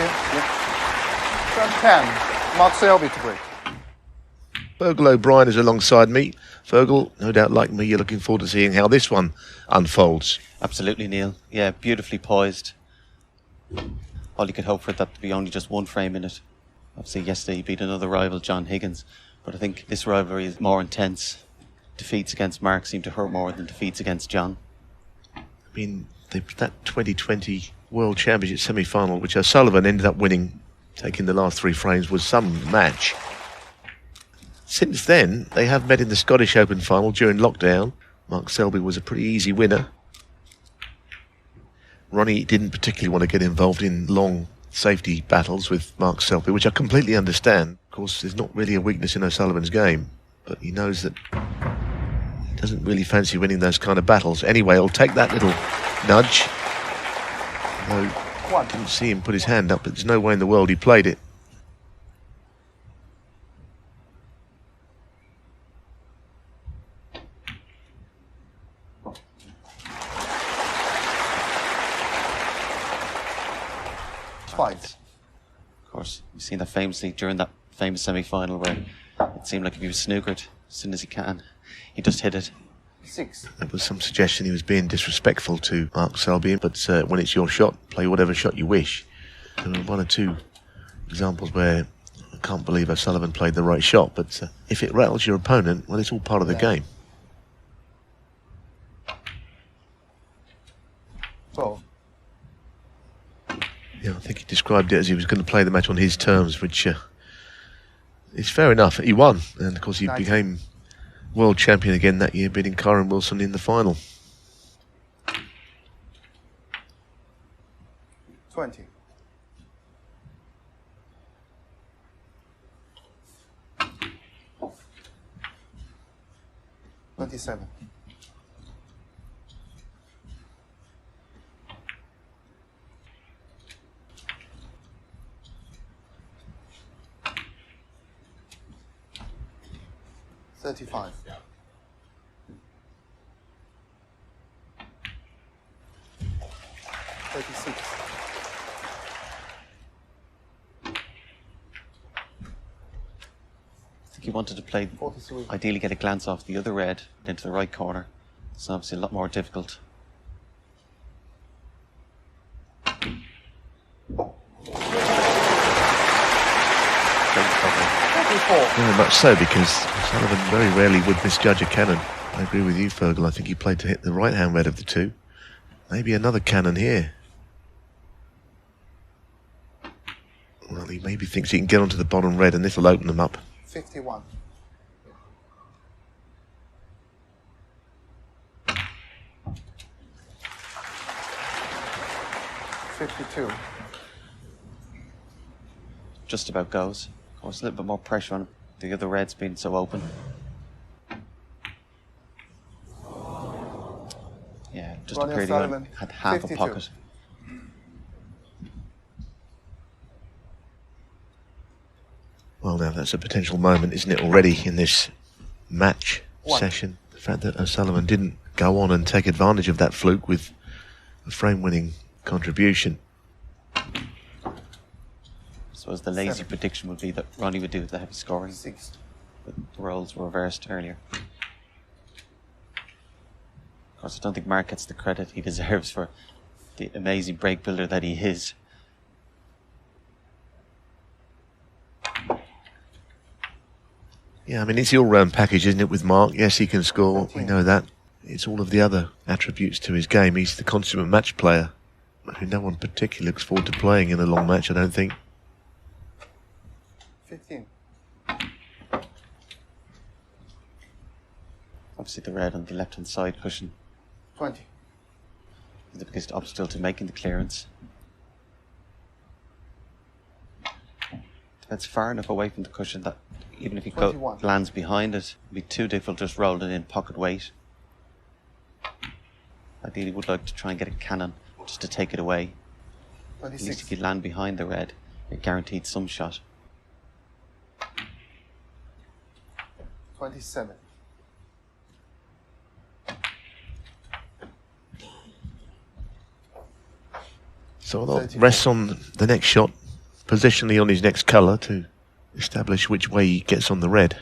you. Yeah. Turn 10. Mark Selby to break. Fergal O'Brien is alongside me. Fergal, no doubt like me, you're looking forward to seeing how this one unfolds. Absolutely, Neil. Yeah, beautifully poised. All you could hope for that to be only just one frame in it. Obviously, yesterday he beat another rival, John Higgins, but I think this rivalry is more intense. Defeats against Mark seem to hurt more than defeats against John. I mean, that 2020 World Championship semi-final, which O'Sullivan ended up winning, taking the last 3 frames, was some match. Since then, they have met in the Scottish Open final during lockdown. Mark Selby was a pretty easy winner. Ronnie didn't particularly want to get involved in long safety battles with Mark Selby, which I completely understand. Of course, there's not really a weakness in O'Sullivan's game, but he knows that he doesn't really fancy winning those kind of battles. Anyway, I'll take that little nudge. Although I didn't see him put his hand up, but there's no way in the world he played it. Fight. Of course, you've seen that famously during that famous semi-final where it seemed like if he was snookered as soon as he can, he just hit it. 6. There was some suggestion he was being disrespectful to Mark Selby, but when it's your shot, play whatever shot you wish. There were 1 or 2 examples where I can't believe O'Sullivan played the right shot, but if it rattles your opponent, well, it's all part of the game. 12. Yeah, I think he described it as he was going to play the match on his terms, which is fair enough. He won, and of course he became world champion again that year, beating Kyron Wilson in the final. 20. $27. 35. 36. I think he wanted to play, 43. ideally get a glance off the other red into the right corner. It's obviously a lot more difficult. Very much so, because O'Sullivan very rarely would misjudge a cannon. I agree with you, Fergal. I think he played to hit the right-hand red of the 2. Maybe another cannon here. Well, he maybe thinks he can get onto the bottom red and this will open them up. 51. 52. Just about goes. Of course, a little bit more pressure on him. The other red's been so open. Yeah, just Ronnie appeared O'Sullivan, he had half 52. a pocket. Well, now that's a potential moment, isn't it, already in this match 1. session? The fact that O'Sullivan didn't go on and take advantage of that fluke with a frame-winning contribution. I suppose the lazy 7. prediction would be that Ronnie would do the heavy scoring, 6. but the roles were reversed earlier. Of course, I don't think Mark gets the credit he deserves for the amazing break builder that he is. Yeah, I mean, it's the all-round package, isn't it, with Mark? Yes, he can score, we know that. It's all of the other attributes to his game. He's the consummate match player, who no one particularly looks forward to playing in a long match, I don't think. 15. Obviously the red on the left-hand side cushion 20. is the biggest obstacle to making the clearance. It's far enough away from the cushion that even if he 21. lands behind it, it'd be too difficult just roll it in pocket weight. Ideally would like to try and get a cannon just to take it away. At least 26. if you land behind the red, you're guaranteed some shot. 27. So a lot 34. rests on the next shot, positionally on his next colour to establish which way he gets on the red.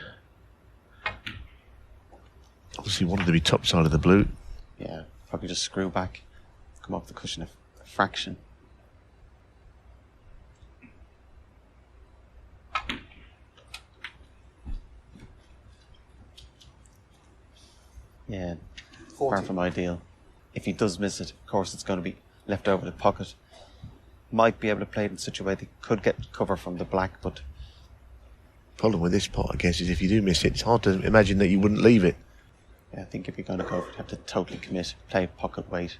Obviously wanted to be top side of the blue. Yeah, probably just screw back, come off the cushion a fraction. Yeah, 40. far from ideal. If he does miss it, of course it's going to be left over the pocket. Might be able to play it in such a way that he could get cover from the black, but... Problem with this pot, I guess, is if you do miss it, it's hard to imagine that you wouldn't leave it. Yeah, I think if you're going to go, you have to totally commit, play pocket weight.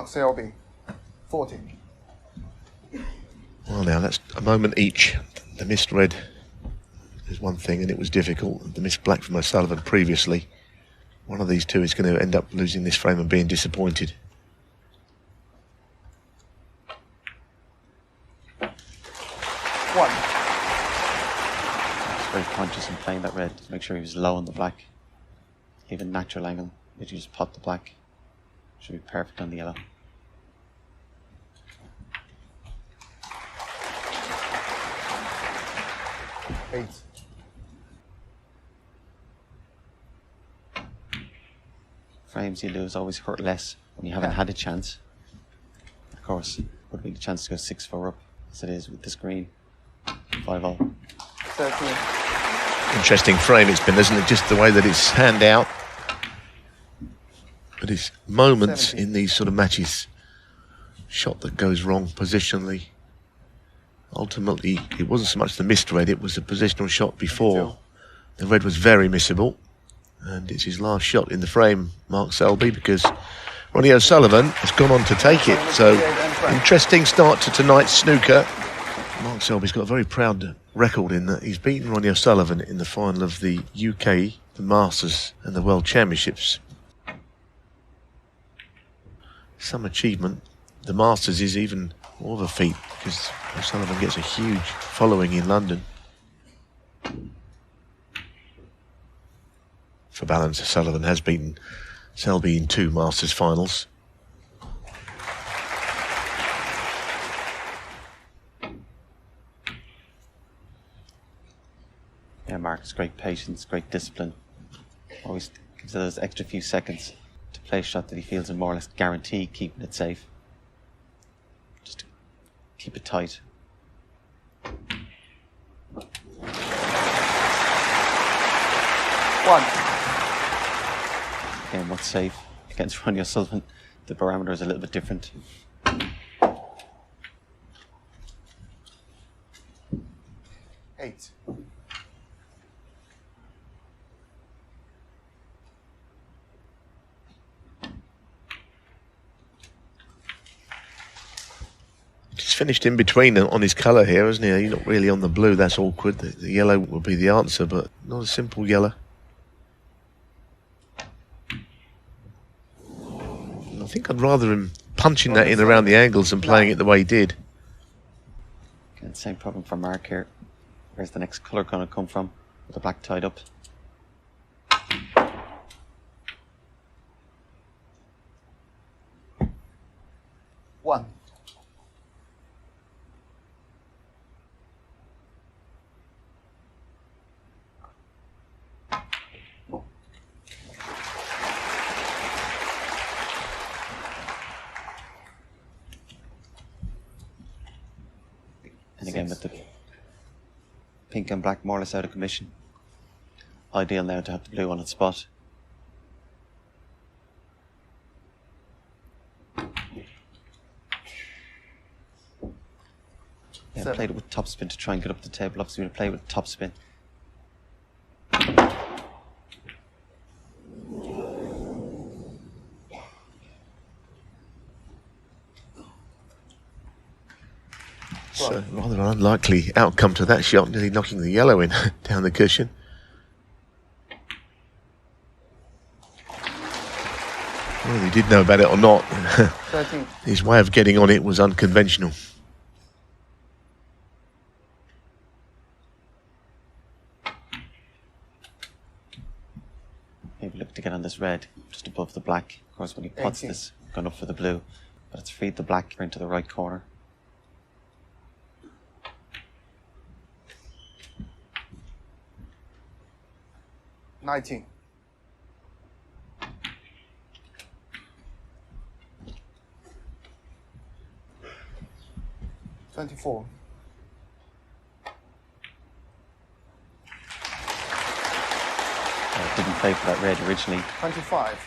Selby, 40. Well, now that's a moment each. The missed red is one thing, and it was difficult. The missed black from O'Sullivan previously. One of these two is going to end up losing this frame and being disappointed. One. He's very conscious in playing that red to make sure he was low on the black. Leave a natural angle. If you just pot the black, should be perfect on the yellow. Eight. Frames you lose always hurt less when you haven't had a chance. Of course, would be the chance to go 6-4 up, as it is with this green. 5-0. 13. Interesting frame it's been, isn't it? Just the way that it's hand out. But it's moments 70. in these sort of matches. Shot that goes wrong positionally. Ultimately, it wasn't so much the missed red, it was the positional shot before. The red was very missable. And it's his last shot in the frame, Mark Selby, because Ronnie O'Sullivan has gone on to take it. So, interesting start to tonight's snooker. Mark Selby's got a very proud record in that he's beaten Ronnie O'Sullivan in the final of the UK, the Masters and the World Championships. Some achievement. The Masters is even more of a feat because O'Sullivan gets a huge following in London. For balance, O'Sullivan has beaten Selby in 2 Masters finals. Yeah, Mark's great patience, great discipline. Always gives it those extra few seconds to play a shot that he feels will more or less guarantee keeping it safe. Just to keep it tight. One. Again, what's safe against Ronnie O'Sullivan? The parameter is a little bit different. Eight. He's finished in between on his colour here, isn't he? He's not really on the blue, that's awkward. The yellow would be the answer, but not a simple yellow. I think I'd rather him punching that in around the angles and playing it the way he did. Again, same problem for Mark here. Where's the next colour going to come from? With the black tied up. One. And again with the pink and black more or less out of commission. Ideal now to have the blue on its spot. Yeah, Seven. played it with topspin to try and get up the table. Obviously we'll play with topspin. So rather an unlikely outcome to that shot, nearly knocking the yellow in down the cushion. Whether he did know about it or not, 13. his way of getting on it was unconventional. Maybe look to get on this red, just above the black. Of course, when he pots 18. this, going up for the blue. But it's freed the black into the right corner. $19. $24. Didn't play for that red originally. 25.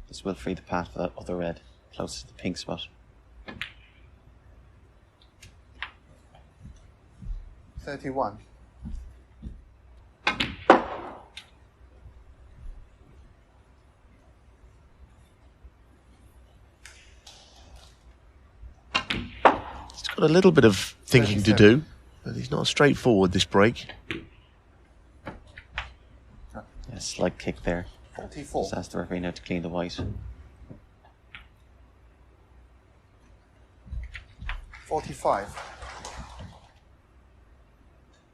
This will free the path for that other red, close to the pink spot. 31. He's got a little bit of thinking to do, but he's not straightforward this break. Yeah, slight kick there. 44. Just ask the referee now to clean the white. 45.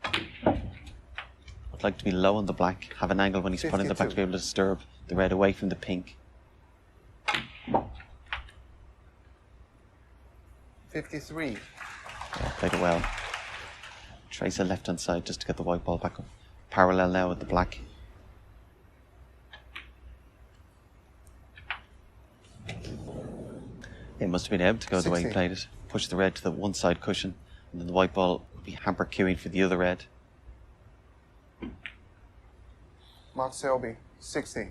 I'd like to be low on the black, have an angle when he's putting the black to be able to disturb the red away from the pink. 53. Yeah, played it well. Trace a left hand side just to get the white ball back up. Parallel now with the black. It must have been able to go the way he 16. played it. Push the red to the one side cushion, and then the white ball would be hamper queuing for the other red. Mark Selby, 60.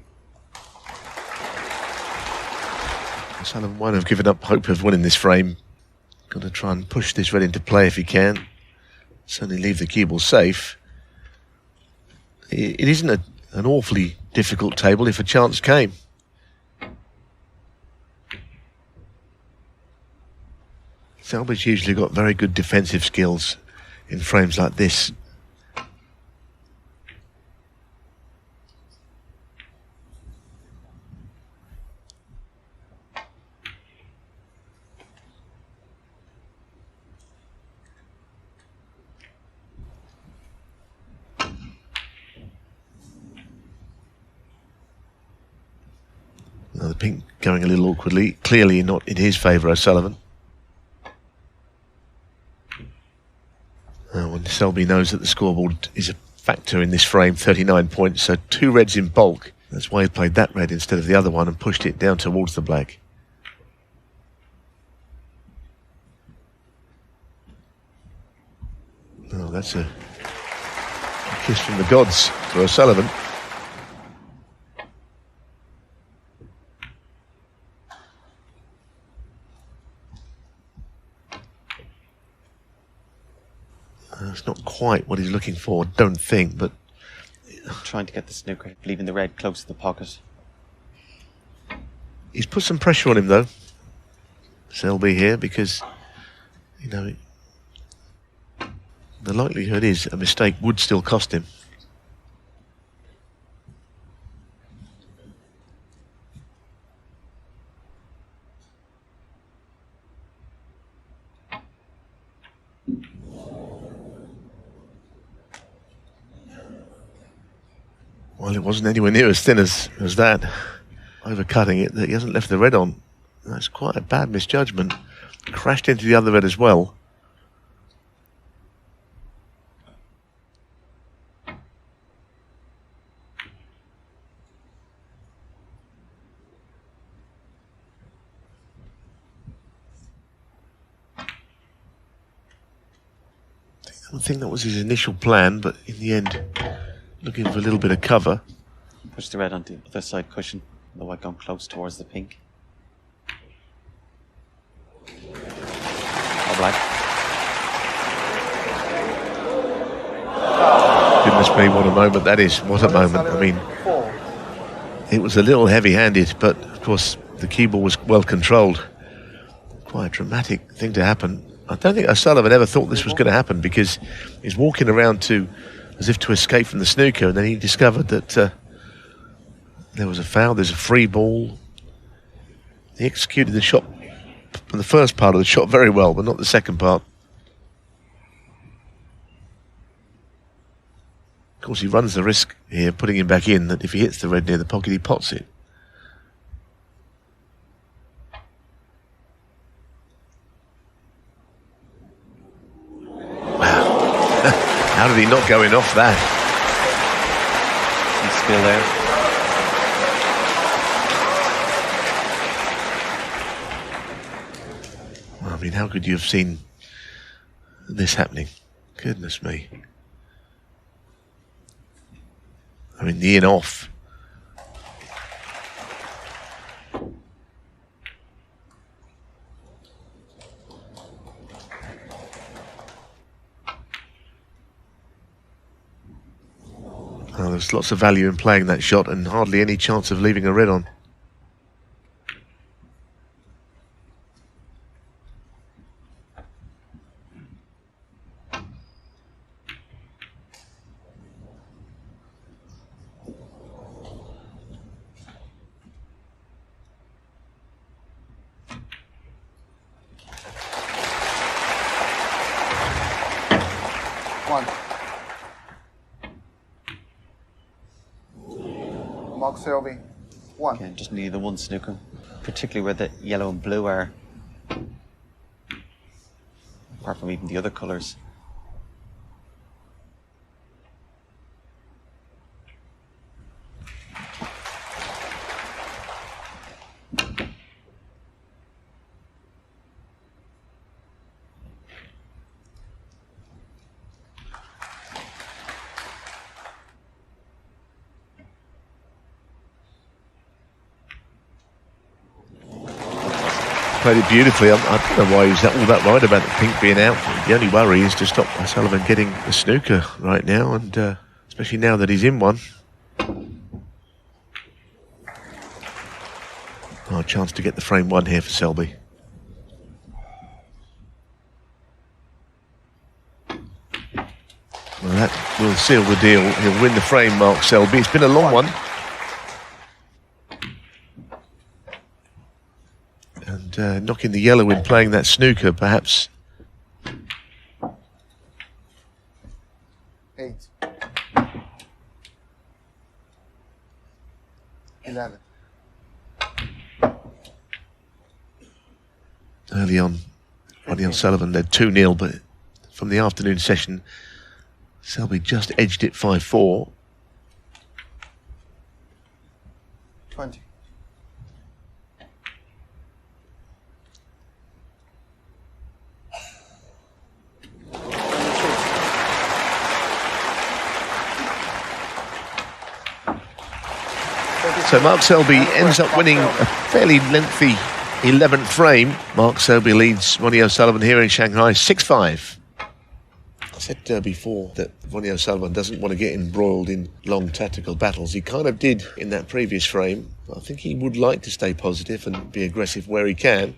Sullivan won't have given up hope of winning this frame. Got to try and push this red into play if he can. Certainly leave the cue ball safe. It isn't an awfully difficult table if a chance came. Selby's usually got very good defensive skills in frames like this. Now the pink going a little awkwardly, clearly not in his favour, O'Sullivan. When Selby knows that the scoreboard is a factor in this frame, 39 points, so 2 reds in bulk. That's why he played that red instead of the other one and pushed it down towards the black. Oh, that's a kiss from the gods to O'Sullivan. It's not quite what he's looking for, don't think, but Trying to get the snooker, leaving the red close to the pocket. he's put some pressure on him, though, Selby here, because, you know, the likelihood is a mistake would still cost him. Well, it wasn't anywhere near as thin as that. Overcutting it, that he hasn't left the red on. That's quite a bad misjudgment. Crashed into the other red as well. I don't think that was his initial plan, but in the end, looking for a little bit of cover. Push the red onto the other side cushion. The white gone close towards the pink. Or black. Goodness me, what a moment that is. What a moment. I mean, it was a little heavy-handed, but of course the cue ball was well controlled. Quite a dramatic thing to happen. I don't think O'Sullivan ever thought this was going to happen, because he's walking around as if to escape from the snooker, and then he discovered that there was a foul, there's a free ball. He executed the shot from the first part of the shot very well, but not the second part. Of course, he runs the risk here, putting him back in, that if he hits the red near the pocket, he pots it. Wow. How did he not go in off that? He's still there. I mean, how could you have seen this happening? Goodness me. I mean, the in off. Well, there's lots of value in playing that shot and hardly any chance of leaving a red on. Selby, 1. Again, just need the one snooker, particularly where the yellow and blue are, apart from even the other colours. Played it beautifully. I don't know why he was all that worried about the pink being out. The only worry is to stop Sullivan getting a snooker right now, and especially now that he's in one. Oh, a chance to get the frame 1 here for Selby. Well, that will seal the deal. He'll win the frame, Mark Selby. It's been a long one. And knocking the yellow in playing that snooker, perhaps. 8. 11. Early on, Ronnie O'Sullivan led 2-0, but from the afternoon session, Selby just edged it 5-4. 20. So Mark Selby ends up winning a fairly lengthy 11th frame. Mark Selby leads Ronnie O'Sullivan here in Shanghai 6-5. I said before that Ronnie O'Sullivan doesn't want to get embroiled in long tactical battles. He kind of did in that previous frame. I think he would like to stay positive and be aggressive where he can.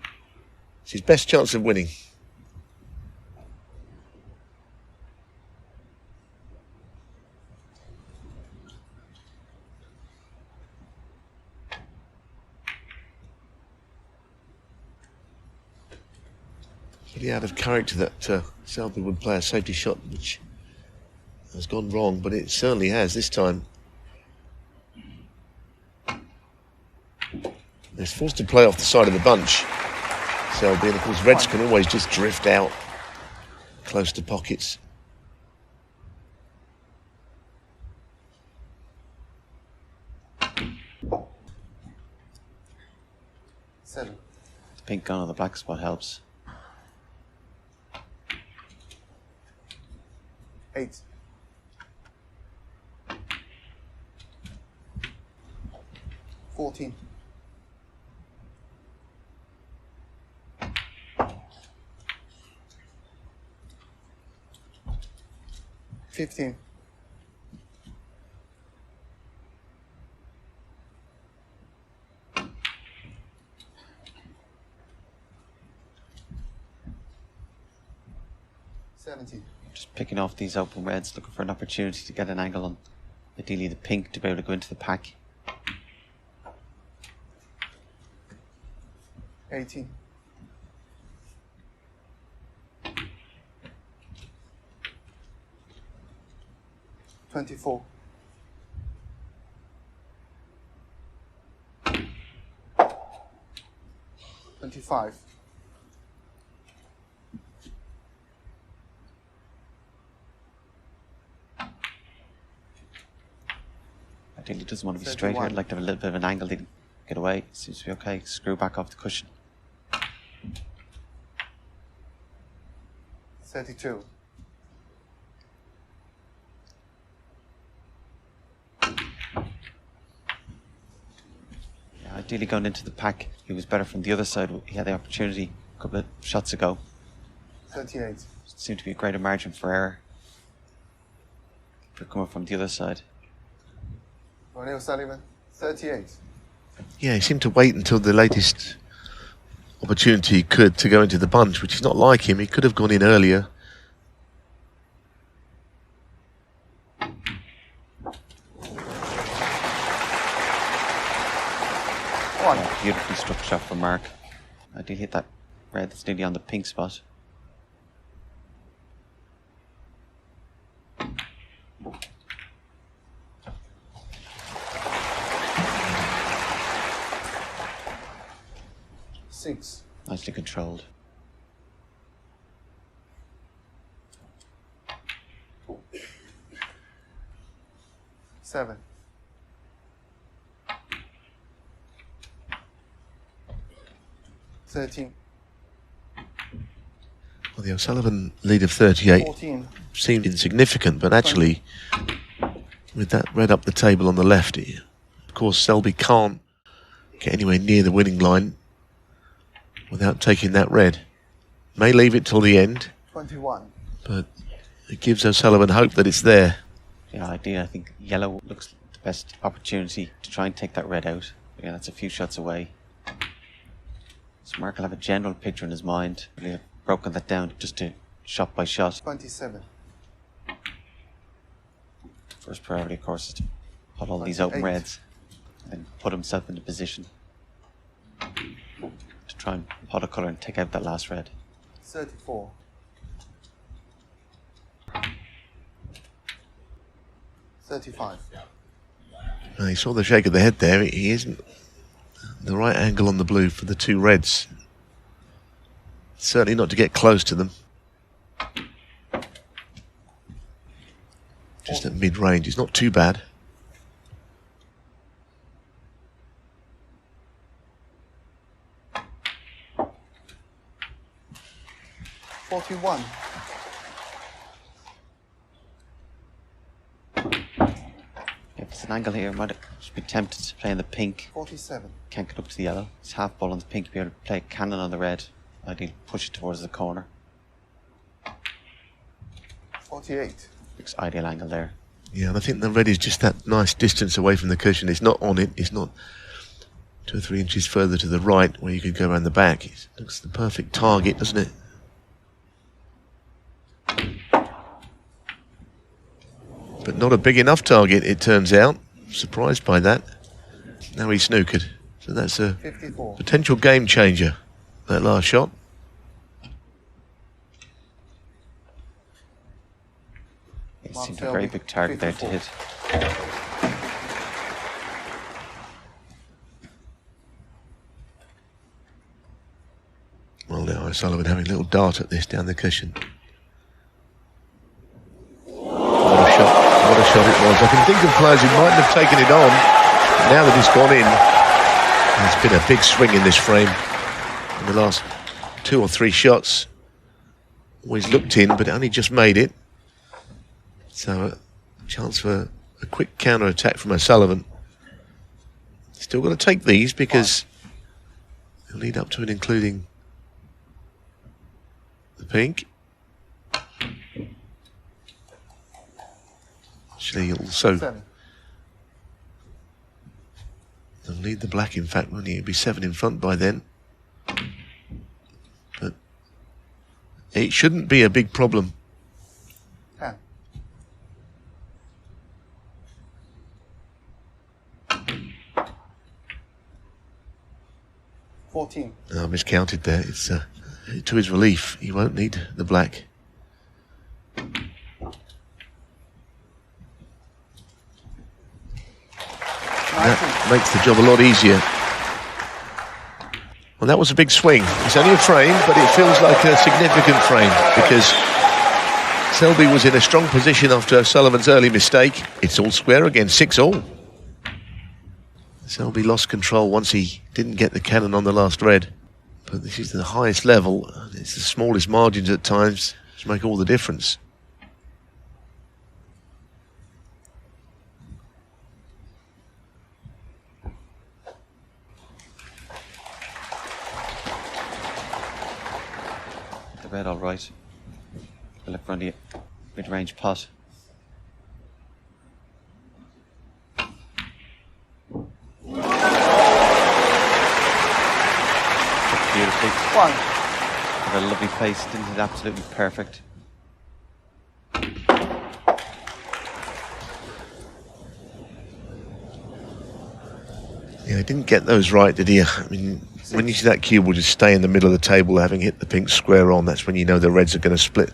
It's his best chance of winning. Pretty out of character that Selby would play a safety shot, which has gone wrong, but it certainly has this time. He's forced to play off the side of the bunch, Selby, and of course reds can always just drift out close to pockets. Seven. The pink gone on the black spot helps. 8. 14. 15. 17. Just picking off these open reds, looking for an opportunity to get an angle on, ideally the pink, to be able to go into the pack. 18. 24. 25. Ideally doesn't want to be straight here. I'd like to have a little bit of an angle to get away. Seems to be okay. Screw back off the cushion. 32. Yeah, ideally going into the pack, he was better from the other side. He had the opportunity a couple of shots ago. 38. Seemed to be a greater margin for error. For coming from the other side. O'Neill Sullivan, 38. Yeah, he seemed to wait until the latest opportunity he could to go into the bunch, which is not like him. He could have gone in earlier. Yeah, beautifully struck shot from Mark. I did hit that red that's nearly on the pink spot. Six. Nicely controlled. Seven. Thirteen. Well, the O'Sullivan lead of 38 14. seemed insignificant, but actually, with that red up the table on the left, of course, Selby can't get anywhere near the winning line without taking that red. May leave it till the end, 21. but it gives O'Sullivan hope that it's there. Yeah, I think yellow looks the best opportunity to try and take that red out. Yeah, that's a few shots away. So Mark will have a general picture in his mind. Really have broken that down just to shot by shot. 27. First priority, of course, is to put all these open 28. reds and put himself in the position to try and pot a colour and take out that last red. 34. 35. He saw the shake of the head there. He isn't the right angle on the blue for the two reds. Certainly not to get close to them. Just at mid-range. It's not too bad. $41. If it's an angle here, might just be tempted to play in the pink. 47. Can't get up to the yellow. It's half ball on the pink, be able to play a cannon on the red. Ideally push it towards the corner. 48. Looks ideal angle there. Yeah, and I think the red is just that nice distance away from the cushion. It's not on it. It's not 2 or 3 inches further to the right where you could go around the back. It looks the perfect target, doesn't it? But not a big enough target, it turns out. Surprised by that. Now he's snookered. So that's a 54. potential game changer, that last shot. It seemed a very big target there to hit. Well, now O'Sullivan having a little dart at this down the cushion. What a shot. What a shot it was. I can think of players who mightn't have taken it on. But now that it's gone in, there's been a big swing in this frame. In the last 2 or 3 shots, always looked in, but only just made it. So a chance for a quick counter-attack from O'Sullivan. Still got to take these because they'll lead up to it, including the pink. Actually, also Seven. they'll lead the black, in fact, won't he? It'll be 7 in front by then. But it shouldn't be a big problem. 10. 14. I miscounted there. It's to his relief, he won't need the black. That makes the job a lot easier. Well, that was a big swing. It's only a frame, but it feels like a significant frame because Selby was in a strong position after O'Sullivan's early mistake. It's all square again, 6-all. Selby lost control once he didn't get the cannon on the last red. But this is the highest level. It's the smallest margins at times, which make all the difference. The red all right. We'll look for the mid-range pot. Beautifully. One. With a lovely pace, didn't hit absolutely perfect. Yeah, he didn't get those right, did he? I mean, when you see that cue ball just stay in the middle of the table, having hit the pink square on, that's when you know the reds are going to split.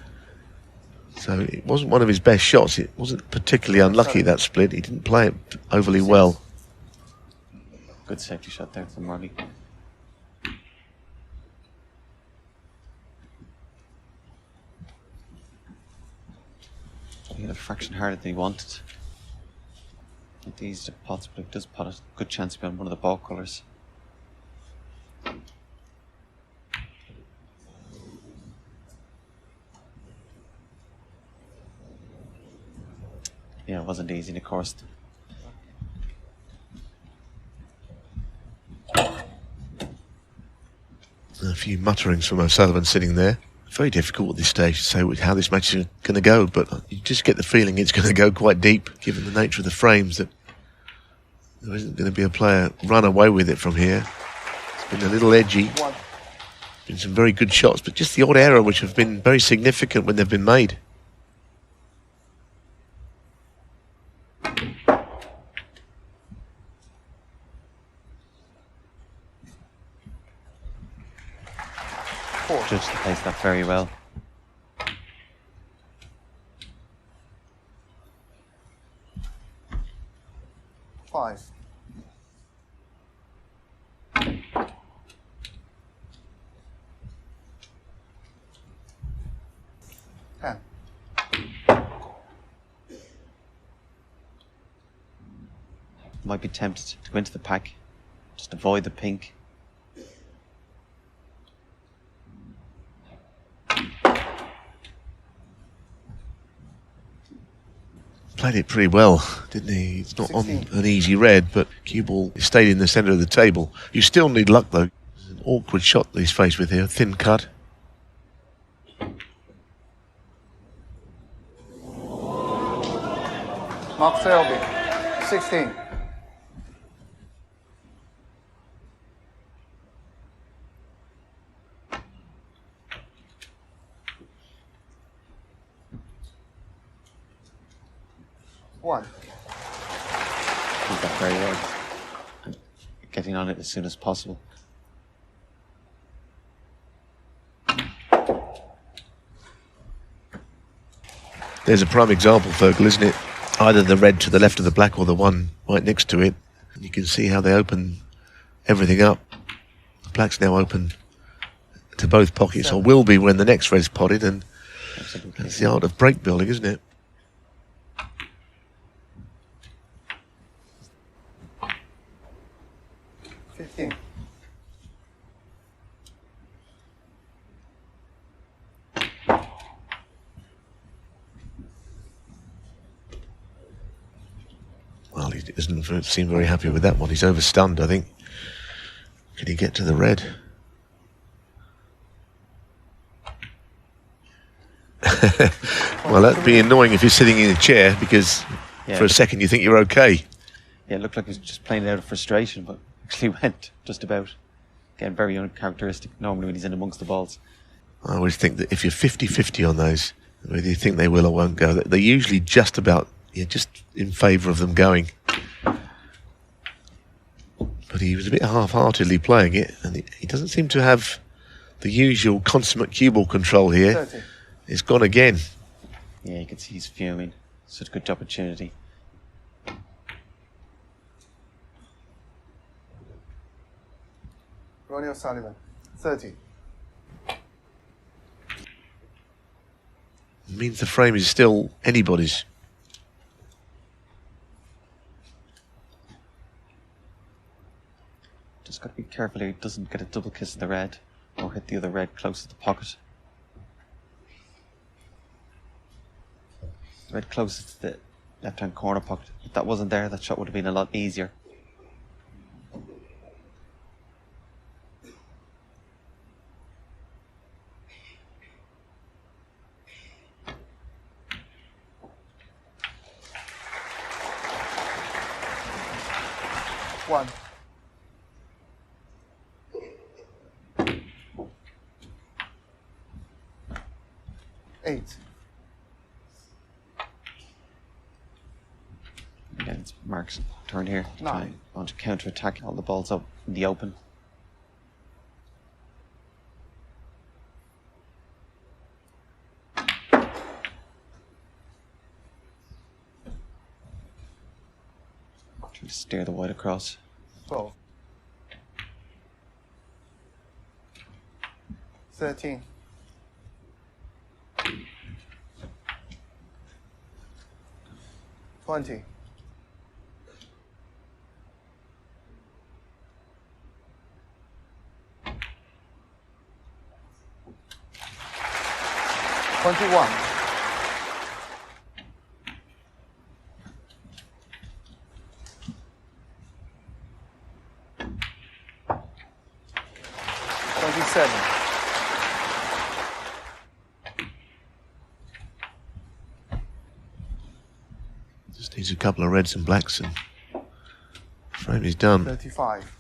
So it wasn't one of his best shots. It wasn't particularly unlucky, that split. He didn't play it overly well. Good safety shot there from Ronnie. He hit a fraction harder than he wanted. With these pots, but it does pot a good chance to be on one of the ball colours. Yeah, it wasn't easy, of course. A few mutterings from O'Sullivan sitting there. Very difficult at this stage to say how this match is going to go, but you just get the feeling it's going to go quite deep, given the nature of the frames, that there isn't going to be a player run away with it from here. It's been a little edgy. Been some very good shots, but just the odd error which have been very significant when they've been made. Judged the pace that very well. Five. Ten. Might be tempted to go into the pack, just avoid the pink. Played it pretty well, didn't he? It's not 16. On an easy red, but cue ball stayed in the centre of the table. You still need luck, though. It's an awkward shot that he's faced with here. Thin cut. Mark Selby, 16. One. He's got very well. And getting on it as soon as possible. There's a prime example, Fergal, isn't it? Either the red to the left of the black or the one right next to it. And you can see how they open everything up. The black's now open to both pockets, or will be when the next red's potted, and that's the art of break building, isn't it? Well, he doesn't seem very happy with that one. He's overstunned, I think. Can he get to the red? Well, that'd be annoying if you're sitting in a chair, because for a second you think you're okay. Yeah, it looked like he was just playing it out of frustration, but actually went just about. Again, very uncharacteristic normally when he's in amongst the balls. I always think that if you're 50-50 on those, whether you think they will or won't go, they're usually just about, just in favour of them going. But he was a bit half-heartedly playing it, and he doesn't seem to have the usual consummate cue ball control here. 30. It's gone again. Yeah, you can see he's fuming. Such a good opportunity. Ronnie O'Sullivan, 30. It means the frame is still anybody's. Just got to be careful here. He doesn't get a double kiss in the red or hit the other red close to the pocket. Red closest to the left-hand corner pocket. If that wasn't there, that shot would have been a lot easier. One. Eight. Again, it's Mark's turn here. Nine. Want to counter-attack all the balls up in the open. Trying to steer the white across. 12. 13. 20. 21. 27. 'Just needs a couple of reds and blacks and frame is done. 35.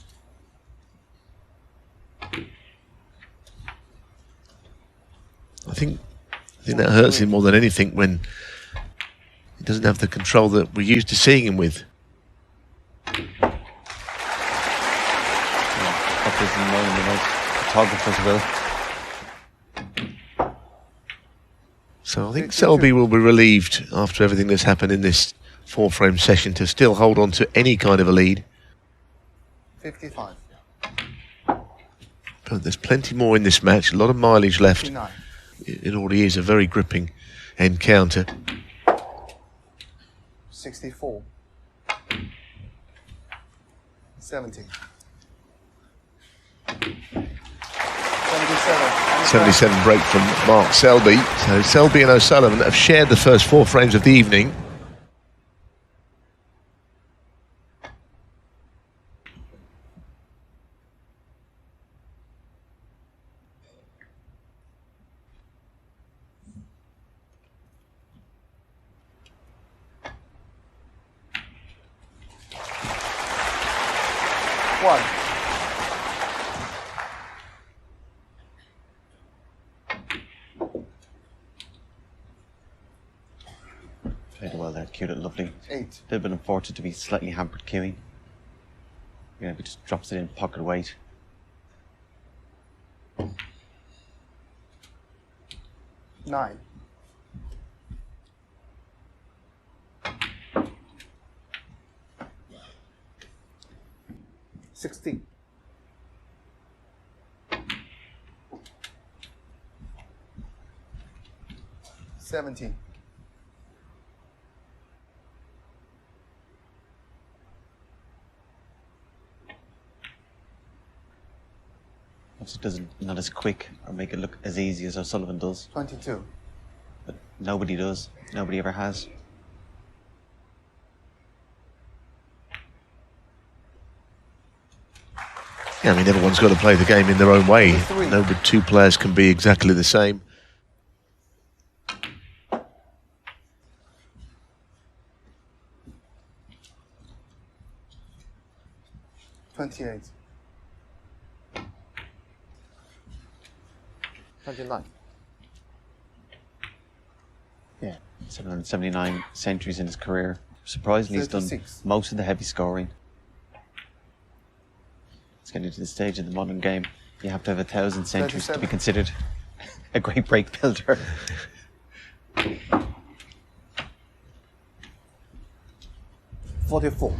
I think that hurts him more than anything when he doesn't have the control that we're used to seeing him with. That isn't knowing the most photographers will. So I think Selby will be relieved after everything that's happened in this 4-frame session to still hold on to any kind of a lead. 55. But there's plenty more in this match, a lot of mileage left. 59. It already is a very gripping encounter. 64. 70. 77. 77 break from Mark Selby. So Selby and O'Sullivan have shared the first 4 frames of the evening. One. Played well there, cute and lovely. 8. A little bit unfortunate to be slightly hampered queuing. You know, if he just drops it in pocket weight. 9. 16. 17. Obviously doesn't not as quick or make it look as easy as O'Sullivan does. 22. But nobody does. Nobody ever has. Yeah, I mean, everyone's got to play the game in their own way. 23. No but 2 players can be exactly the same. 28. 29. Yeah. 779 centuries in his career. Surprisingly, he's done 36. most of the heavy scoring. It's getting to the stage in the modern game. You have to have 1,000 centuries to be 37. considered a great break builder. 44.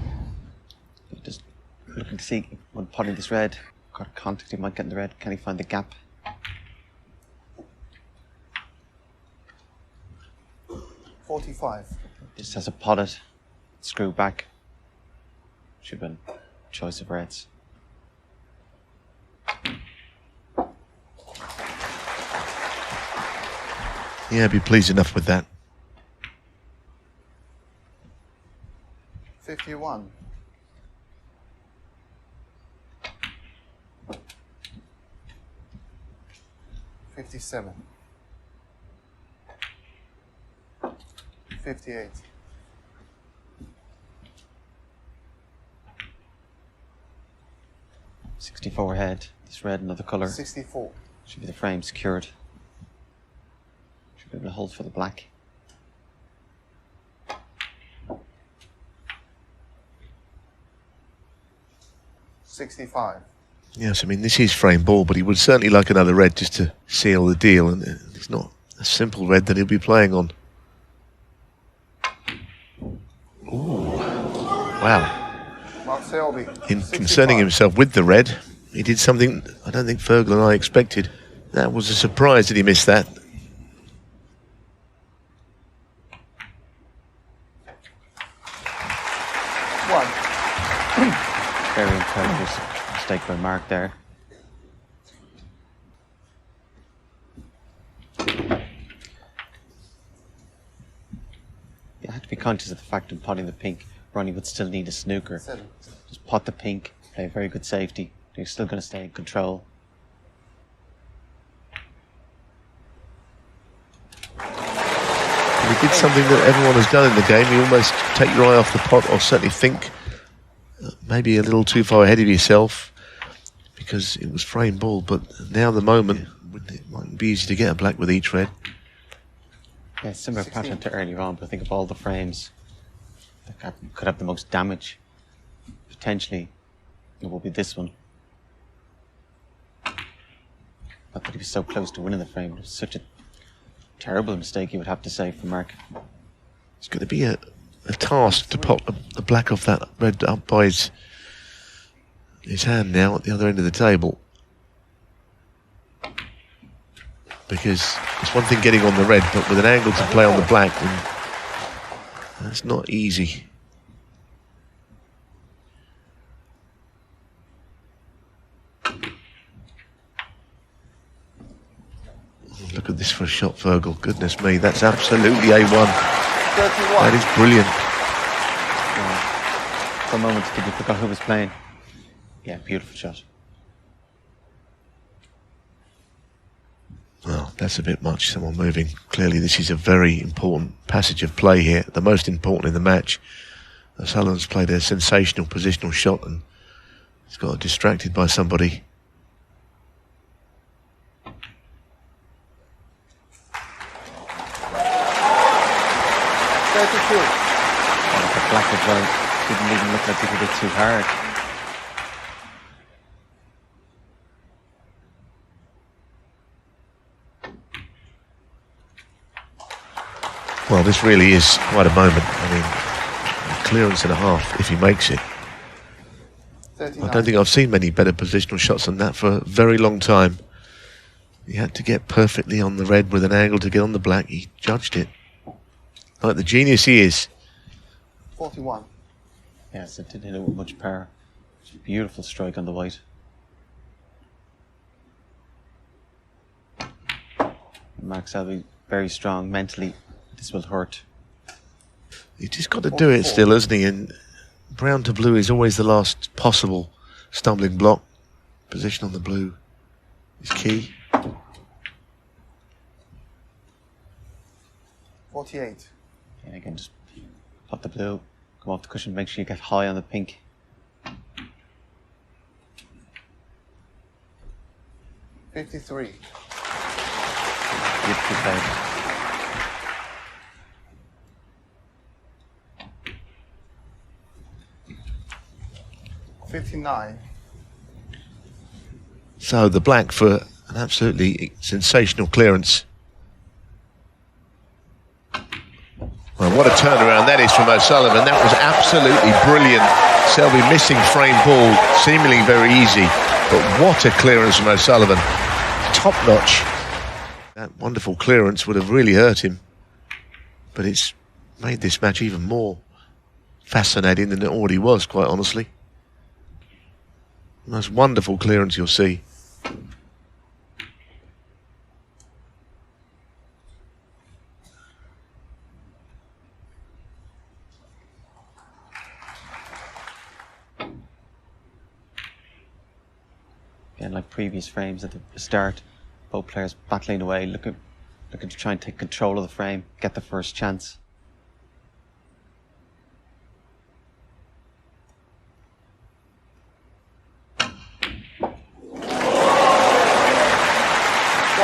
Just looking to see when potting this red, Got contact, he might get in the red. Can he find the gap? 45. Just has a potted, screw back. Should have been choice of reds. Yeah, I'd be pleased enough with that. 51. $57. 58. 64 head. This red, another colour. 64. Should be the frame secured. Should be able to hold for the black. $65. Yes, I mean, this is frame ball, but he would certainly like another red just to seal the deal, and it's not a simple red that he'll be playing on. Ooh, wow. Mark Selby. In 65. concerning himself with the red, he did something I don't think Fergal and I expected. That was a surprise that he missed that. One. Very intelligent mistake by Mark there. You have to be conscious of the fact of potting the pink. Ronnie would still need a snooker. 7. Just pot the pink, play very good safety. You're still going to stay in control. And he did something that everyone has done in the game. You almost take your eye off the pot, or certainly think maybe a little too far ahead of yourself, because it was frame ball. But now the moment, it might be easy to get a black with each red. Yeah, similar 16. pattern to earlier on, but I think of all the frames that could have the most damage. Potentially, it will be this one. Not that he was so close to winning the frame. It was such a terrible mistake, you would have to say, for Mark. It's going to be a task to pop the black off that red up by his hand now at the other end of the table. Because it's one thing getting on the red, but with an angle to play on the black, then that's not easy. Look at this for a shot, Fergal. Goodness me, that's absolutely A1. 31. That is brilliant. Yeah. For a moment, did you forgot who was playing? Yeah, beautiful shot. Well, that's a bit much, someone moving. Clearly this is a very important passage of play here, the most important in the match. Sullivan's played a sensational positional shot and he's got distracted by somebody. The black as well didn't even look like it hit it too hard. Well, this really is quite a moment. I mean, a clearance and a half if he makes it. 39. I don't think I've seen many better positional shots than that for a very long time. He had to get perfectly on the red with an angle to get on the black. He judged it. Like the genius he is. 41. Yes, it didn't hit it with much power. It's a beautiful strike on the white. Mark Selby, very strong mentally. This will hurt. He's just got to do it still, hasn't he? And brown to blue is always the last possible stumbling block. Position on the blue is key. 48. Yeah, again, just pop the blue, come off the cushion, make sure you get high on the pink. $53. Beautiful play. $59. So the black for an absolutely sensational clearance. Well, what a turnaround that is from O'Sullivan. That was absolutely brilliant. Selby missing frame ball, seemingly very easy, but what a clearance from O'Sullivan. Top notch. That wonderful clearance would have really hurt him, but it's made this match even more fascinating than it already was, quite honestly. Most wonderful clearance you'll see. Again, like previous frames at the start, both players battling away, looking to try and take control of the frame, get the first chance.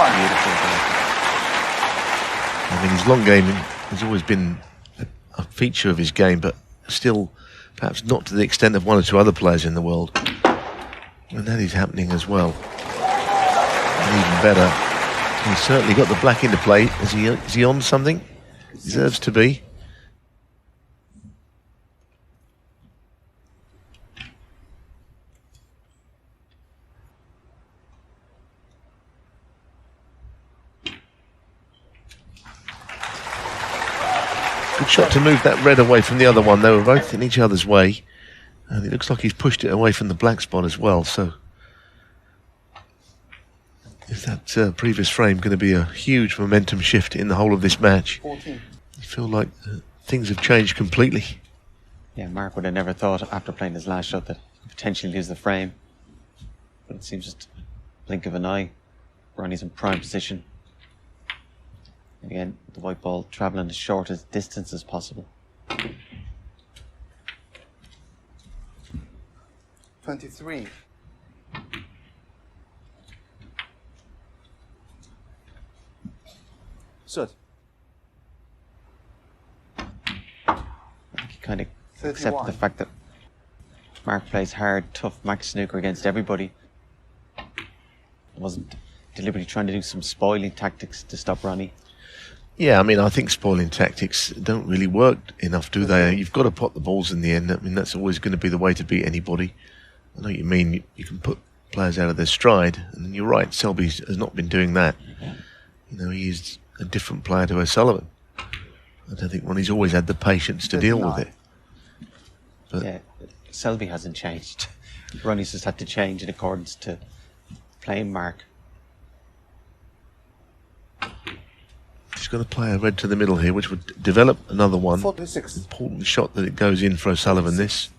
Beautiful. I mean, his long game has always been a feature of his game, but still perhaps not to the extent of one or two other players in the world. And that is happening as well. And even better, he's certainly got the black into play. Is he on something? Deserves to be. Good shot to move that red away from the other one. They were both in each other's way. And it looks like he's pushed it away from the black spot as well. So is that previous frame going to be a huge momentum shift in the whole of this match? 14. You feel like things have changed completely. Yeah, Mark would have never thought after playing his last shot that he potentially lose the frame. But it seems just a blink of an eye. Ronnie's in prime position. Again, the white ball travelling as short as distance as possible. 23. Should. I think he kind of 31. accepted the fact that Mark plays hard, tough match snooker against everybody. Wasn't deliberately trying to do some spoiling tactics to stop Ronnie. Yeah, I mean, I think spoiling tactics don't really work enough, do they? You've got to pot the balls in the end. I mean, that's always going to be the way to beat anybody. I know what you mean. You can put players out of their stride, and you're right, Selby has not been doing that. You know, he is a different player to O'Sullivan. I don't think Ronnie's always had the patience to deal with it. But Yeah, Selby hasn't changed. Ronnie's just had to change in accordance to playing Mark. he's going to play a red to the middle here, which would develop another one. 46. Important shot that it goes in for O'Sullivan, this.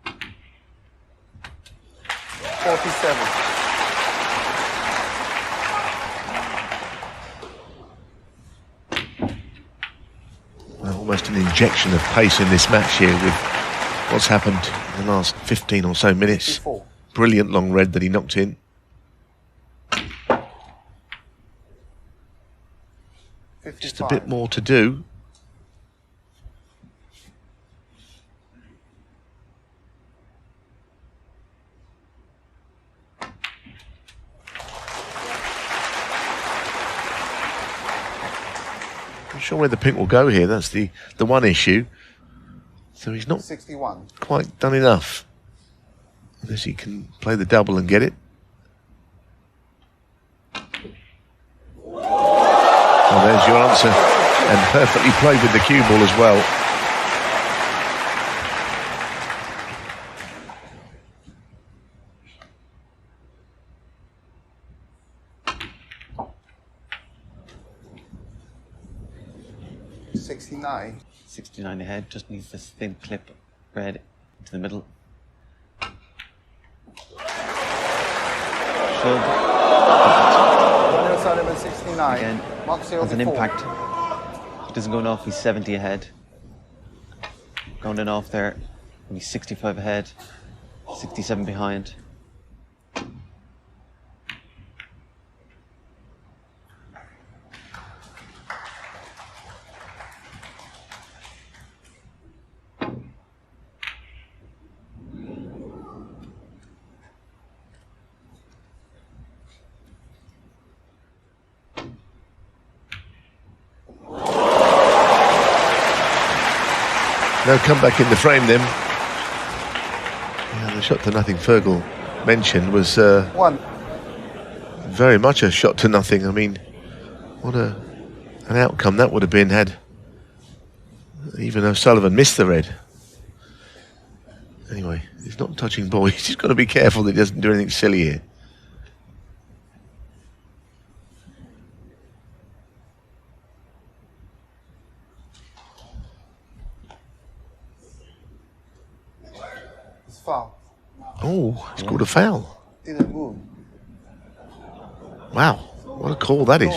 47. Almost an injection of pace in this match here with what's happened in the last 15 or so minutes. 54. Brilliant long red that he knocked in. 55. Just a bit more to do. Not sure where the pink will go here. That's the one issue. So he's not 61. quite done enough. Unless he can play the double and get it. Well, there's your answer. And perfectly played with the cue ball as well. $69. 69 ahead, just needs this thin clip red into the middle. Should. Sullivan 69. Again, Moxie has an 04. impact. He doesn't go off, he's 70 ahead. Going in off there, he's 65 ahead, 67 behind. No comeback in the frame then. Yeah, the shot to nothing Fergal mentioned was very much a shot to nothing. I mean, what an outcome that would have been had even O'Sullivan missed the red. Anyway, he's not touching ball. He's just got to be careful that he doesn't do anything silly here. It's foul. Oh, it's called a foul. Didn't move. Wow, what a call that is.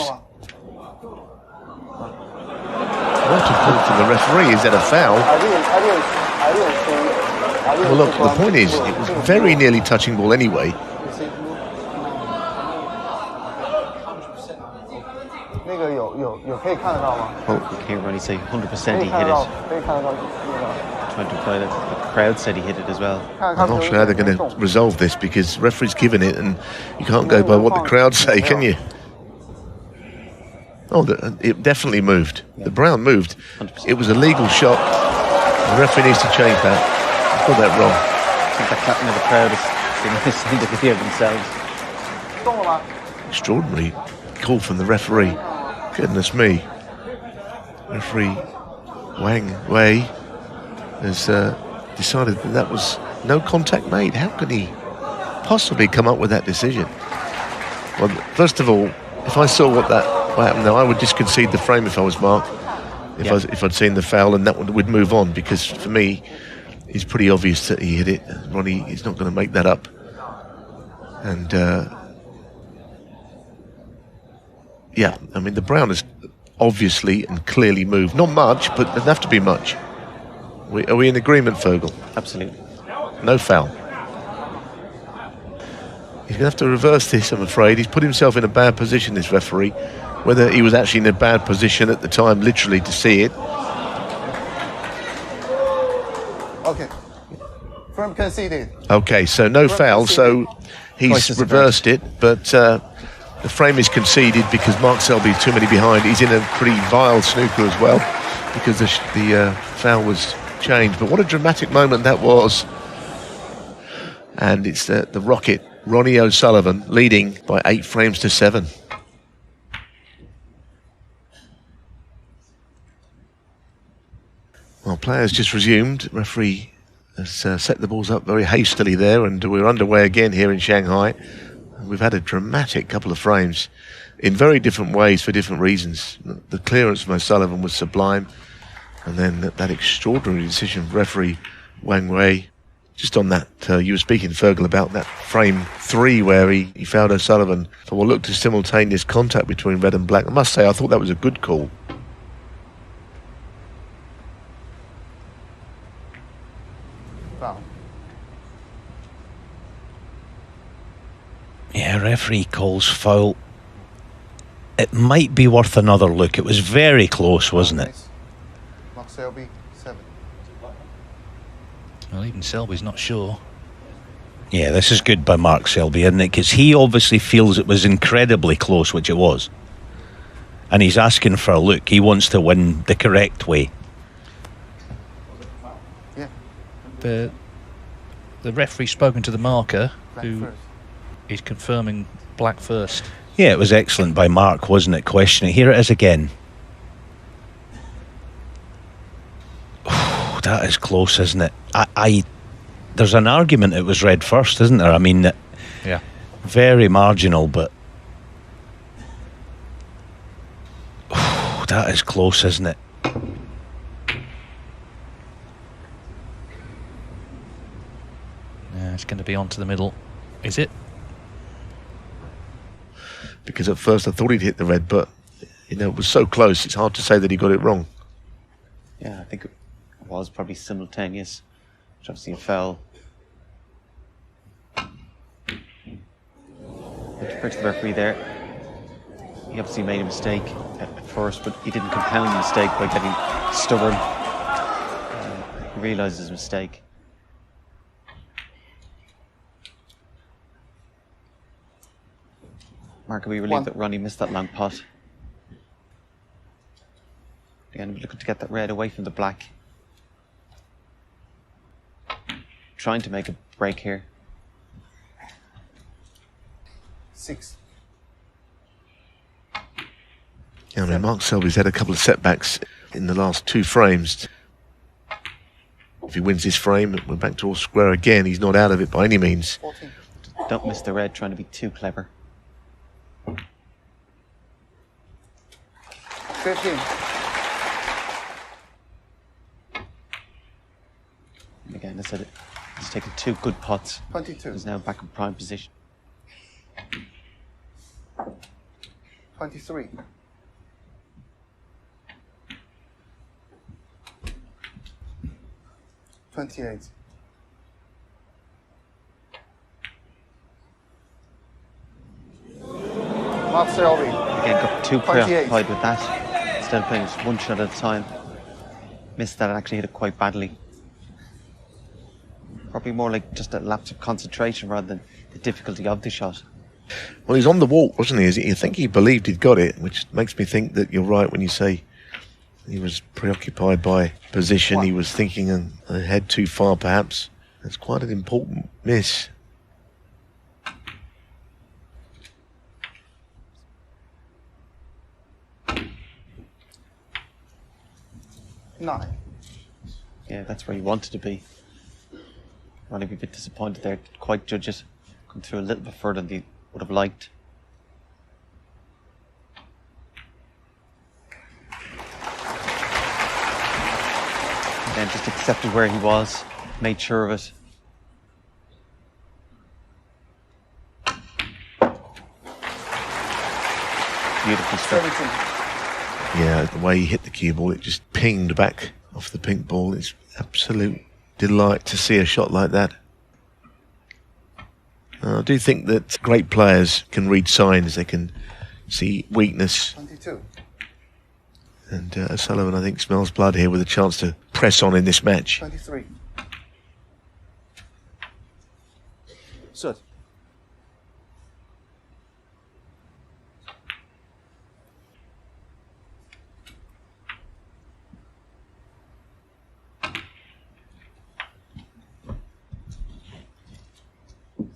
What a call from the referee. Is that a foul? Well, look, the point is, it was very nearly touching ball anyway. Well, you can't really say 100% he hit it. Trying to imply that the crowd said he hit it as well. I'm not sure how they're going to resolve this because referee's given it and you can't go by what the crowd say, can you? Oh, it definitely moved. The brown moved. 100%. It was a legal shot. The referee needs to change that. He's got that wrong. I think the clapping of the crowd is seeing the video themselves. Extraordinary call from the referee. Goodness me. Referee Wang Wei has decided that was no contact made. How could he possibly come up with that decision? Well, first of all, if I saw what happened there, I would just concede the frame if I was Mark. If I'd seen the foul, and that would move on, because for me, it's pretty obvious that he hit it. Ronnie is not going to make that up. And yeah, I mean, the brown has obviously and clearly moved. Not much, but it doesn't have to be much. Are we in agreement, Fergal? Absolutely. No foul. He's going to have to reverse this, I'm afraid. He's put himself in a bad position, this referee. Whether he was actually in a bad position at the time, literally, to see it. Okay. Firm conceded. Okay, so no foul, so he's reversed it, but the frame is conceded because Mark Selby is too many behind. He's in a pretty vile snooker as well because the foul was changed. But what a dramatic moment that was. And it's the Rocket, Ronnie O'Sullivan, leading by 8 frames to 7. Well, players just resumed. Referee has set the balls up very hastily there, and we're underway again here in Shanghai. We've had a dramatic couple of frames in very different ways for different reasons. The clearance from O'Sullivan was sublime, and then that extraordinary decision of referee Wang Wei. Just on that, you were speaking, Fergal, about that frame 3 where he fouled O'Sullivan for what looked as simultaneous contact between red and black. I must say, I thought that was a good call. Foul. Yeah, referee calls foul. It might be worth another look. It was very close, wasn't it? Mark Selby, 7. Well, even Selby's not sure. Yeah, this is good by Mark Selby, isn't it? Because he obviously feels it was incredibly close, which it was. And he's asking for a look. He wants to win the correct way. Yeah. The referee's spoken to the marker, Black who first. is confirming black first. Yeah, it was excellent by Mark, wasn't it? Questioning. Here it is again. Oh, that is close, isn't it? There's an argument it was red first, isn't there? I mean, Yeah. very marginal, but oh, that is close, isn't it? Yeah, it's going to be on to the middle. Is it? Because at first I thought he'd hit the red, but it was so close, it's hard to say that he got it wrong. Yeah, I think it was probably simultaneous, which obviously a foul. Defer to the referee there. He obviously made a mistake at first, but he didn't compound the mistake by getting stubborn. He realised his mistake. Mark, are we relieved that Ronnie missed that long pot? Again, we're looking to get that red away from the black. trying to make a break here. 6. Yeah, I mean, Mark Selby's had a couple of setbacks in the last 2 frames. If he wins this frame, we're back to all square again. He's not out of it by any means. 14. Don't miss the red trying to be too clever. 15. And again, I said he's taken 2 good putts. 22. He's now back in prime position. 23. 28. Mark Selby. Again, got too 28. preoccupied with that. Instead of playing just one shot at a time. Missed that and actually hit it quite badly. Probably more like just a lapse of concentration rather than the difficulty of the shot. Well, he's on the walk, wasn't he? You think he believed he'd got it, which makes me think that you're right when you say he was preoccupied by position. He was thinking ahead too far, perhaps. That's quite an important miss. Nine. Yeah, that's where he wanted to be. I'd be a bit disappointed there. Didn't quite judge it. Come through a little bit further than he would have liked. And then just accepted where he was, made sure of it. Beautiful stuff. 17. Yeah, the way he hit the cue ball, it just pinged back off the pink ball. It's absolute delight to see a shot like that. I do think that great players can read signs. They can see weakness. 22. And O'Sullivan, I think, smells blood here with a chance to press on in this match. 23. Good.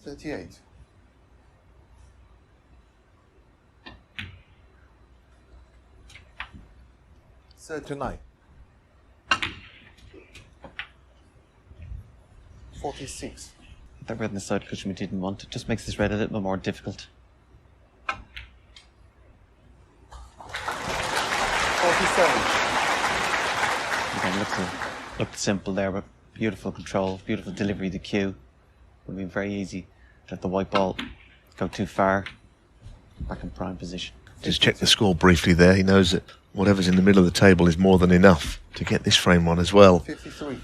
$38. $39. 46. That red in the side cushion we didn't want. It just makes this red a little bit more difficult. 47. Again, looked simple there, but beautiful control, beautiful delivery of the cue. Would have been very easy to let the white ball go too far. Back in prime position. Just check the score briefly there. He knows that whatever's in the middle of the table is more than enough to get this frame on as well. 53.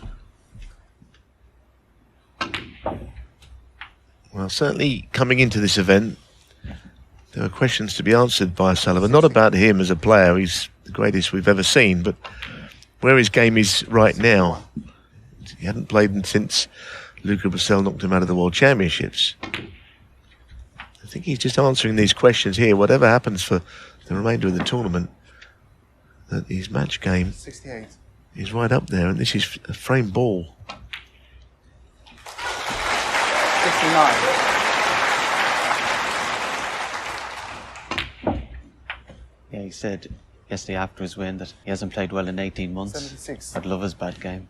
Well, certainly coming into this event, there are questions to be answered by O'Sullivan. Not about him as a player, he's the greatest we've ever seen, but where his game is right now. He hadn't played since Luca Brissell knocked him out of the World Championships. I think he's just answering these questions here. Whatever happens for the remainder of the tournament, that his match game 68. is right up there, and this is a frame ball. 69. Yeah, he said yesterday after his win that he hasn't played well in 18 months. 76. I'd love his bad game.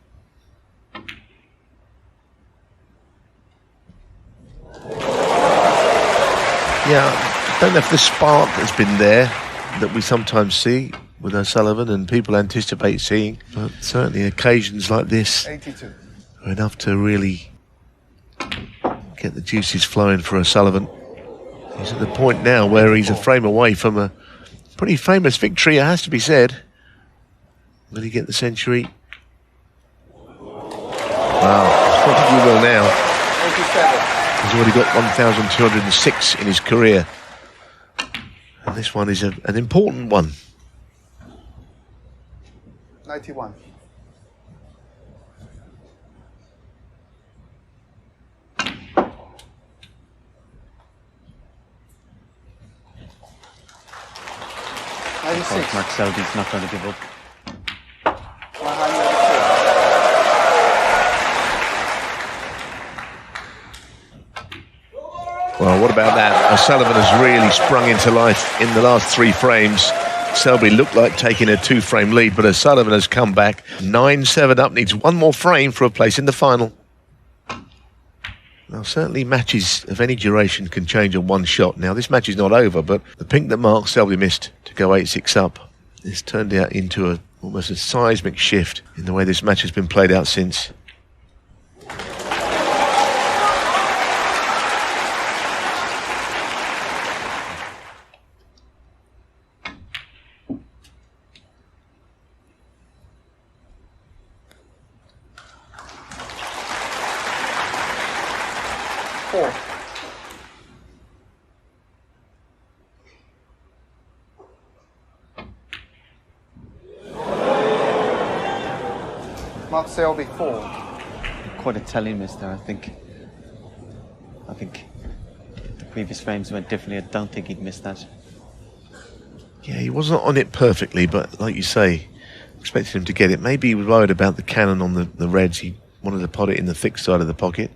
Yeah, I don't know if the spark has been there that we sometimes see with O'Sullivan and people anticipate seeing, but certainly occasions like this 82. are enough to really get the juices flowing for O'Sullivan. He's at the point now where he's a frame away from a pretty famous victory, it has to be said. Will he get the century? Wow, I think he will now. 87. He's already got 1,206 in his career. And this one is an important one. 91. Of course, Mark Selby's not going to give up. 192. what about that? O'Sullivan has really sprung into life in the last 3 frames. Selby looked like taking a 2-frame lead, but O'Sullivan has come back 9-7 up, needs 1 more frame for a place in the final. Now, certainly matches of any duration can change on 1 shot. Now, this match is not over, but the pink that Mark Selby missed to go 8-6 up has turned out into almost a seismic shift in the way this match has been played out since. Mark Selby 4. Quite a telling miss there, I think. I think the previous frames went differently. I don't think he'd missed that. Yeah, he wasn't on it perfectly, but like you say, expected him to get it. Maybe he was worried about the cannon on the reds. He wanted to pot it in the thick side of the pocket.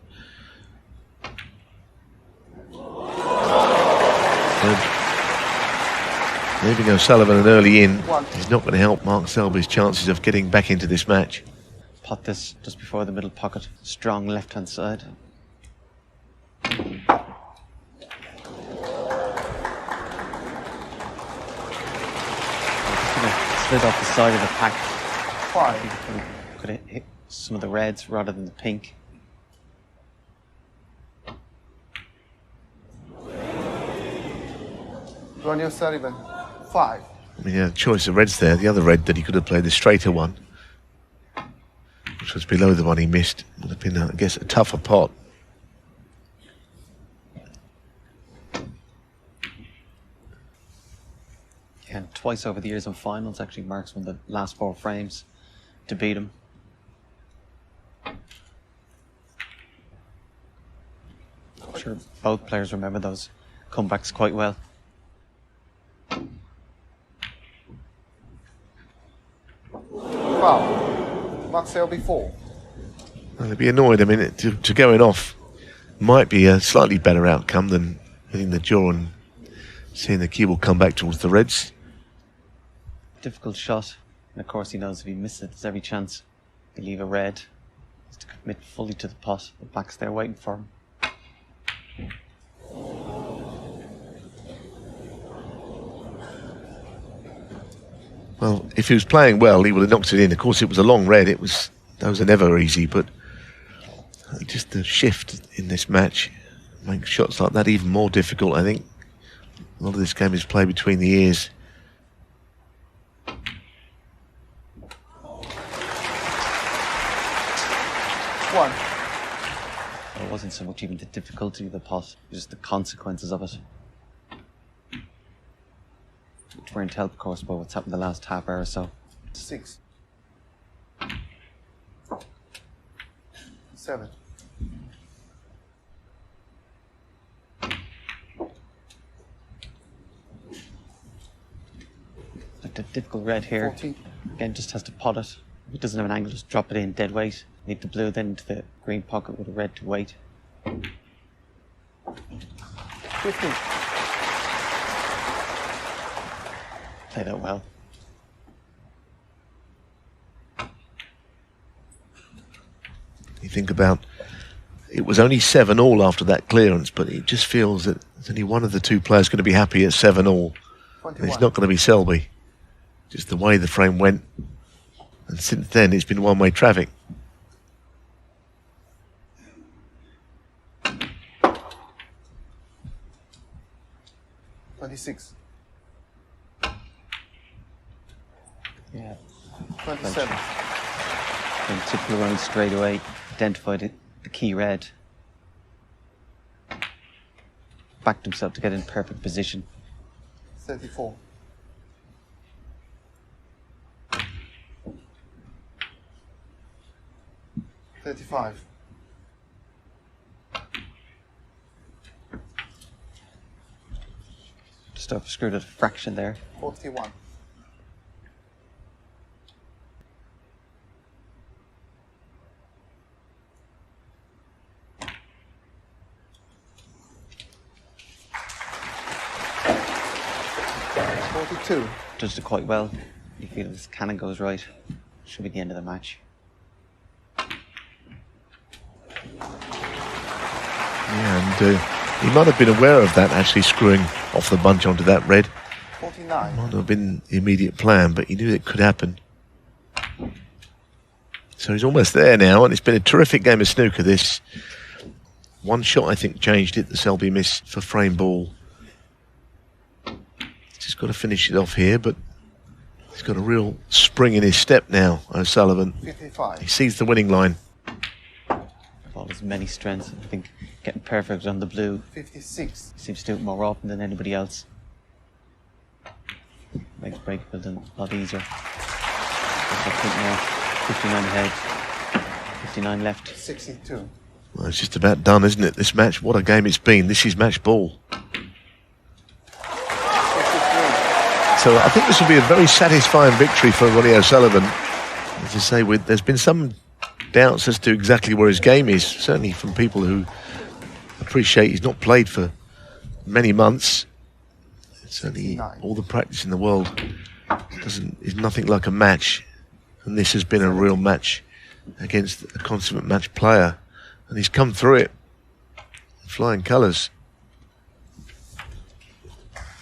Leaving O'Sullivan an early in is not going to help Mark Selby's chances of getting back into this match. Pot this just before the middle pocket. Strong left-hand side. Slid off the side of the pack. 5. Could have hit some of the reds rather than the pink. Ronnie O'Sullivan 5. I mean, he had a choice of reds there. The other red that he could have played, the straighter one, which was below the one he missed, would have been, I guess, a tougher pot. Yeah, twice over the years in finals, actually, Mark's won the last 4 frames to beat him. I'm sure both players remember those comebacks quite well. Foul. Mark Selby 4. Well, they'd be annoyed. I mean, to going off might be a slightly better outcome than hitting the jaw and seeing the cue will come back towards the reds. Difficult shot, and of course he knows if he misses it, there's every chance he'll leave a red. He's to commit fully to the pot. The back's there waiting for him. Well, if he was playing well, he would have knocked it in. Of course, it was a long red. Those are never easy, but just the shift in this match makes shots like that even more difficult, I think. A lot of this game is played between the ears. 1. It wasn't so much even the difficulty of the pot, just the consequences of it. Which weren't helped, of course, by what's happened the last half hour or so. 6. 7. Like the difficult red here. 14. Again, just has to pot it. If it doesn't have an angle, just drop it in dead weight. Need the blue then into the green pocket with the red to wait. 15. Played out well. You think about, it was only 7-all after that clearance, but it just feels that there's only one of the two players going to be happy at 7-all. And it's not going to be Selby. Just the way the frame went. And since then, it's been one-way traffic. $26. Yeah. 27. And took the round straight away, identified it, the key red. Backed himself to get in perfect position. 34. 35. Just overscrewed a fraction there. 41. 42. Judged it quite well. You feel this cannon goes right. Should be the end of the match. Yeah, and he might have been aware of that, actually screwing off the bunch onto that red. 49. Might have been the immediate plan, but he knew it could happen. So he's almost there now, and it's been a terrific game of snooker, this. One shot, I think, changed it. The Selby miss for frame ball. Just got to finish it off here, but he's got a real spring in his step now, O'Sullivan. 55. He sees the winning line. Of all his many strengths, I think getting perfect on the blue 56. seems to do it more often than anybody else. Makes break building a lot easier. I think now 59 ahead, 59 left. 62. Well, it's just about done, isn't it, this match? What a game it's been. This is match ball. 53. So I think this will be a very satisfying victory for Ronnie O'Sullivan. As I say, there's been some doubts as to exactly where his game is, certainly from people who appreciate he's not played for many months. Certainly all the practice in the world is nothing like a match, and this has been a real match against a consummate match player, and he's come through it in flying colours.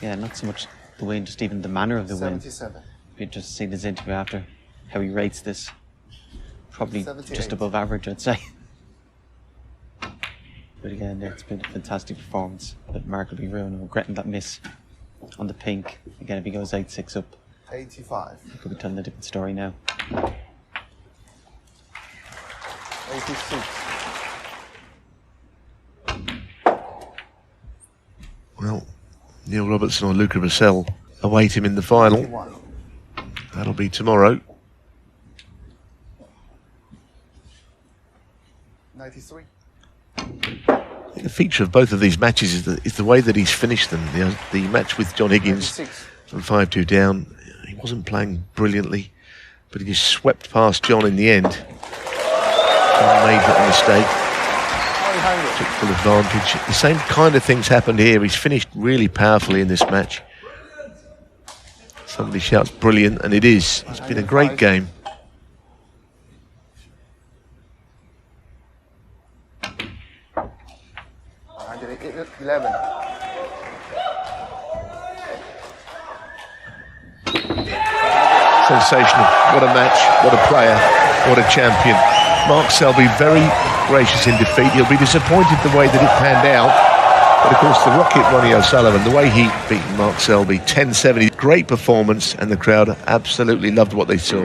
Yeah, not so much the win, just even the manner of the 77. win. We've just seen his interview after, how he rates this. Probably 78. just above average, I'd say. But again, it's been a fantastic performance. But Mark will be ruined, regretting that miss on the pink. Again, if he goes 8-6 up, 85. he could be telling a different story now. 86. Well, Neil Robertson or Luca Brissell await him in the final. 91. That'll be tomorrow. 93. The feature of both of these matches is the way that he's finished them. The match with John Higgins 96. from 5-2 down, he wasn't playing brilliantly, but he just swept past John in the end. John made a mistake, 100. took full advantage. The same kind of things happened here. He's finished really powerfully in this match. Somebody shouts brilliant, and it is. It's been a great game. Sensational. What a match, what a player, what a champion. Mark Selby very gracious in defeat. He'll be disappointed the way that it panned out. But of course the Rocket Ronnie O'Sullivan, the way he beat Mark Selby, 10-70, great performance, and the crowd absolutely loved what they saw.